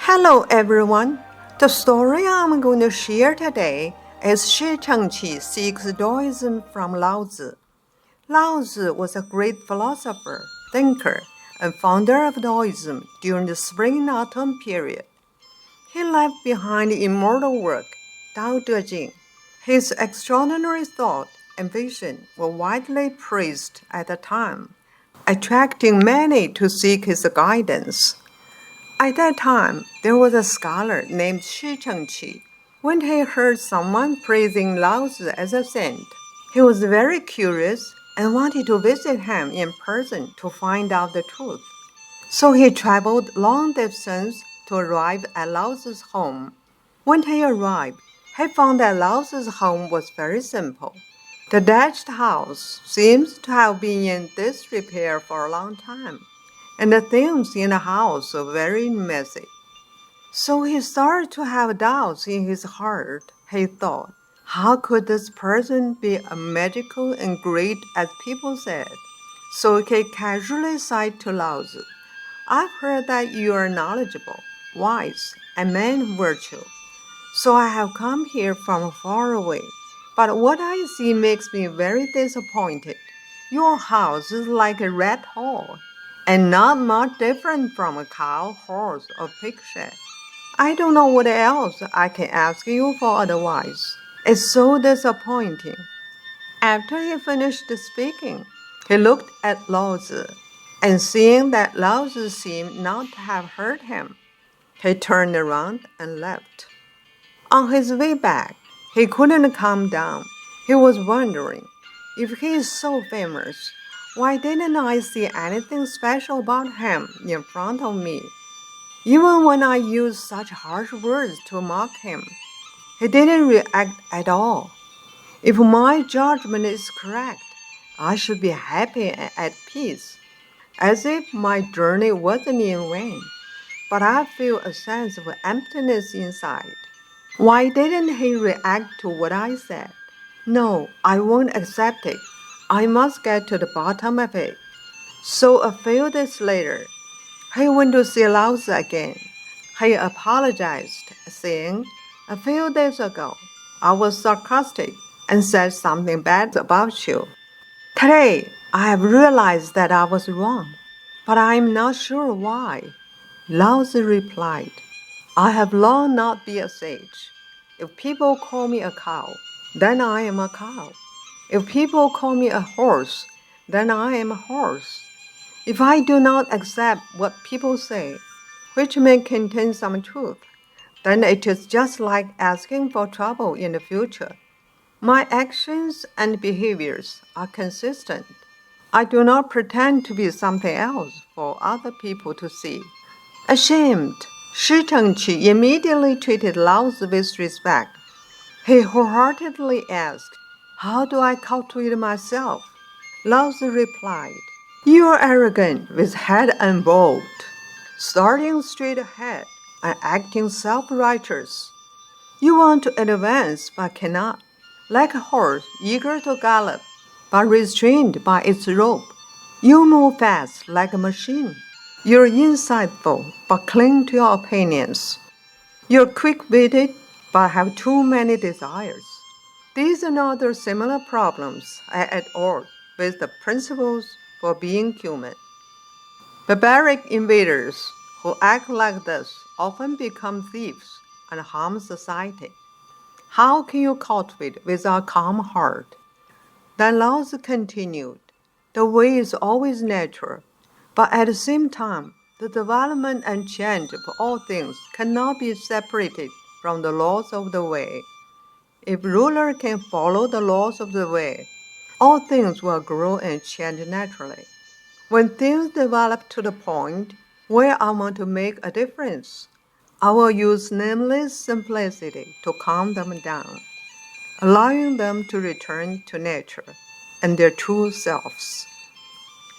Hello everyone. The story I'm going to share today is Shi Chengqi seeks Taoism from Laozi. Laozi was a great philosopher, thinker, and founder of Taoism during the spring and autumn period. He left behind immortal work, Tao Te Ching. His extraordinary thought and vision were widely praised at the time, attracting many to seek his guidance. At that time, there was a scholar named Shi Chengqi. When he heard someone praising Laozi as a saint, he was very curious and wanted to visit him in person to find out the truth. So he traveled long distance to arrive at Laozi's home. When he arrived, he found that Laozi's home was very simple. The thatched house seems to have been in disrepair for a long time, and the things in the house were very messy. So he started to have doubts in his heart. He thought, how could this person be as magical and great as people said? So he casually said to Laozi, I've heard that you are knowledgeable, wise, and man of virtue. So I have come here from far away. But what I see makes me very disappointed. Your house is like a rat hole, and not much different from a cow, horse, or pig shed. I don't know what else I can ask you for advice. It's so disappointing. After he finished speaking, he looked at Laozi, and seeing that Laozi seemed not to have heard him, he turned around and left. On his way back, he couldn't calm down. He was wondering, if he is so famous, why didn't I see anything special about him in front of me? Even when I used such harsh words to mock him, he didn't react at all. If my judgment is correct, I should be happy and at peace, as if my journey wasn't in vain. But I feel a sense of emptiness inside. Why didn't he react to what I said? No, I won't accept it. I must get to the bottom of it. So a few days later, he went to see Laozi again. He apologized, saying, a few days ago, I was sarcastic and said something bad about you. Today, I have realized that I was wrong, but I am not sure why. Laozi replied, I have long not been a sage. If people call me a cow, then I am a cow. If people call me a horse, then I am a horse. If I do not accept what people say, which may contain some truth, then it is just like asking for trouble in the future. My actions and behaviors are consistent. I do not pretend to be something else for other people to see. Ashamed, Shi Chengqi immediately treated Laozi with respect. He wholeheartedly asked, how do I cultivate myself? Laozi replied, you are arrogant with head unbowed, starting straight ahead and acting self-righteous. You want to advance but cannot, like a horse eager to gallop, but restrained by its rope. You move fast like a machine. You're insightful, but cling to your opinions. You're quick-witted, but have too many desires. These and other similar problems are at odds with the principles for being human. Barbaric invaders who act like this often become thieves and harm society. How can you cultivate with a calm heart? Then Laozi continued, the way is always natural, but at the same time, the development and change of all things cannot be separated from the laws of the way. If ruler can follow the laws of the way, all things will grow and change naturally. When things develop to the point where I want to make a difference, I will use nameless simplicity to calm them down, allowing them to return to nature and their true selves.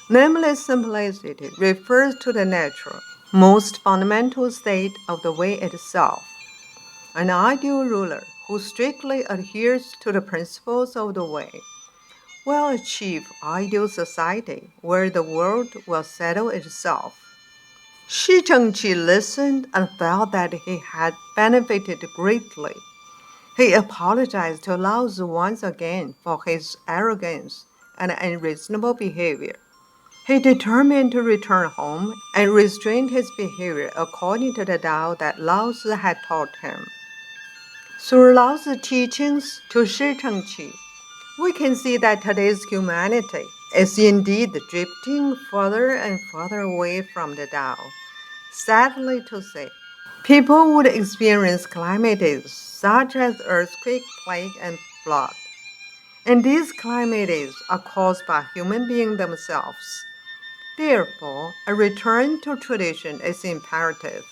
Nameless simplicity refers to the natural, most fundamental state of the way itself. An ideal ruler who strictly adheres to the principles of the way will achieve ideal society where the world will settle itself. Shi Chengqi listened and felt that he had benefited greatly. He apologized to Laozi once again for his arrogance and unreasonable behavior. He determined to return home and restrain his behavior according to the Tao that Laozi had taught him. Through Laozi's teachings to Shi Chengqi, we can see that today's humanity is indeed drifting further and further away from the Tao. Sadly to say, people would experience calamities such as earthquake, plague, and flood. And these calamities are caused by human beings themselves. Therefore, a return to tradition is imperative.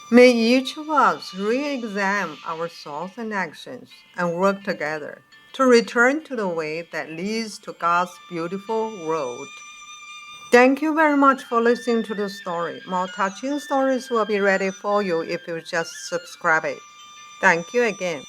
May each of us re-examine our thoughts and actions and work together to return to the way that leads to God's beautiful world. Thank you very much for listening to the story. More touching stories will be ready for you if you just subscribe it. Thank you again.